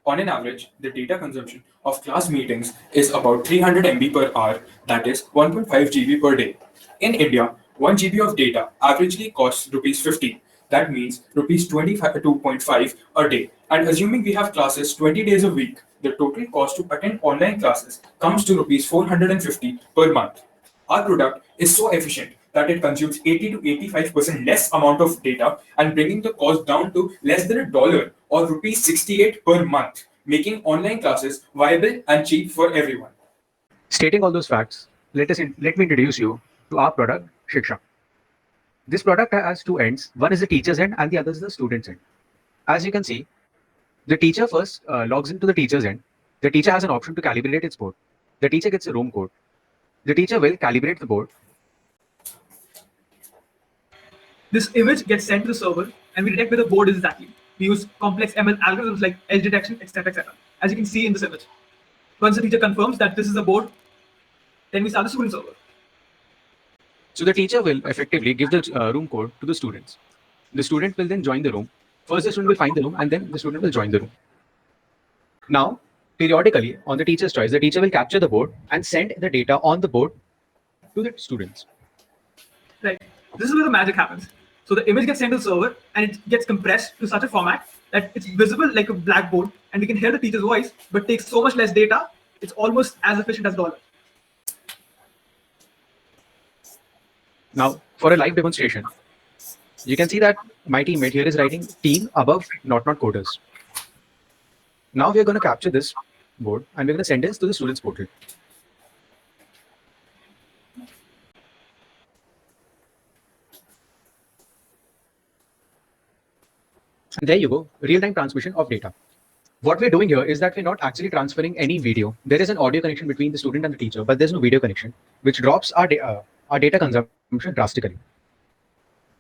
On an average, the data consumption of class meetings is about 300 MB per hour, that is 1.5 GB per day. In India, 1 GB of data averagely costs rupees 50. That means rupees 22.5 a day. And assuming we have classes 20 days a week, the total cost to attend online classes comes to rupees 450 per month. Our product is so efficient that it consumes 80 to 85% less amount of data and bringing the cost down to less than $1 or rupees 68 per month, making online classes viable and cheap for everyone. Stating all those facts, let me introduce you to our product, Shiksha. This product has two ends. One is the teacher's end and the other is the student's end. As you can see, the teacher first logs into the teacher's end. The teacher has an option to calibrate its board. The teacher gets a room code. The teacher will calibrate the board. This image gets sent to the server and we detect where the board is exactly. We use complex ML algorithms like edge detection, etc., etc. As you can see in this image. Once the teacher confirms that this is the board, then we start the student server. So the teacher will effectively give the room code to the students. The student will then join the room. First, the student will find the room and then the student will join the room. Now, periodically, on the teacher's choice, the teacher will capture the board and send the data on the board to the students. Right. This is where the magic happens. So the image gets sent to the server and it gets compressed to such a format that it's visible like a blackboard and we can hear the teacher's voice, but takes so much less data, it's almost as efficient as $1. Now, for a live demonstration, you can see that my teammate here is writing team above not coders. Now we are going to capture this board and we're going to send this to the students portal. And there you go, real-time transmission of data. What we're doing here is that we're not actually transferring any video. There is an audio connection between the student and the teacher, but there's no video connection, which drops our data consumption drastically.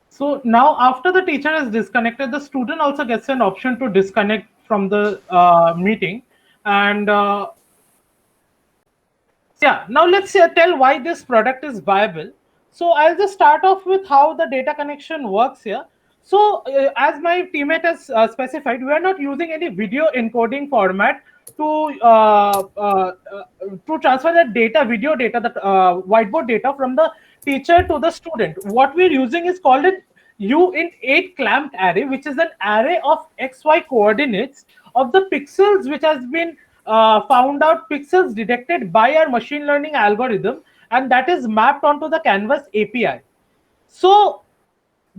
So now after the teacher is disconnected, the student also gets an option to disconnect from the meeting. And yeah, now let's tell why this product is viable. So I'll just start off with how the data connection works here. So as my teammate has specified, we are not using any video encoding format to transfer the data, video data, the whiteboard data from the teacher to the student. What we're using is called an uint8 clamped array, which is an array of XY coordinates of the pixels which has been found out, pixels detected by our machine learning algorithm, and that is mapped onto the Canvas API. So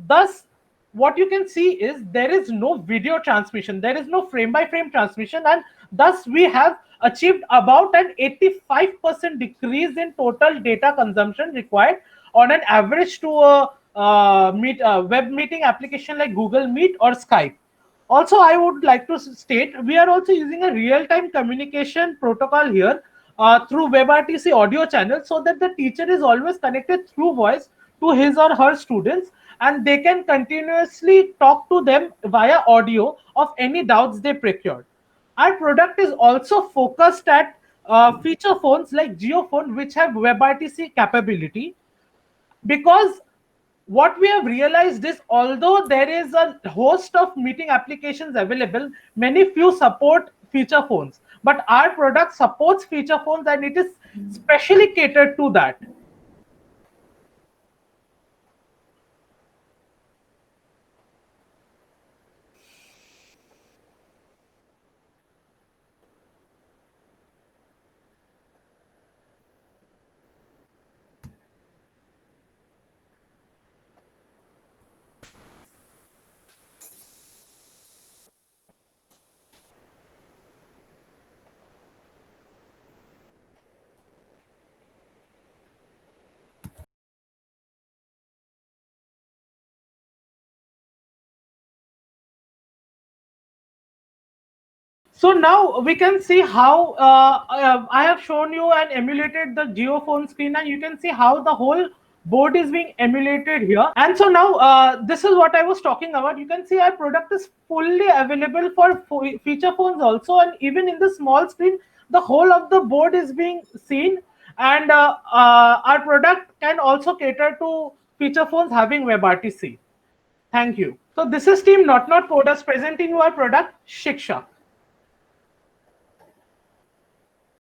thus what you can see is there is no video transmission, there is no frame by frame transmission, and thus we have achieved about an 85% decrease in total data consumption required on an average to a web meeting application like Google Meet or Skype. Also, I would like to state we are also using a real-time communication protocol here through WebRTC audio channel, so that the teacher is always connected through voice to his or her students, and they can continuously talk to them via audio of any doubts they procured. Our product is also focused at feature phones like JioPhone, which have WebRTC capability, because what we have realized is although there is a host of meeting applications available, many few support feature phones, but our product supports feature phones and it is specially catered to that. So now we can see how I have shown you and emulated the JioPhone screen, and you can see how the whole board is being emulated here. And so now this is what I was talking about. You can see our product is fully available for feature phones also, and even in the small screen, the whole of the board is being seen. And our product can also cater to feature phones having WebRTC. Thank you. So this is Team Not Coders presenting you our product, Shiksha.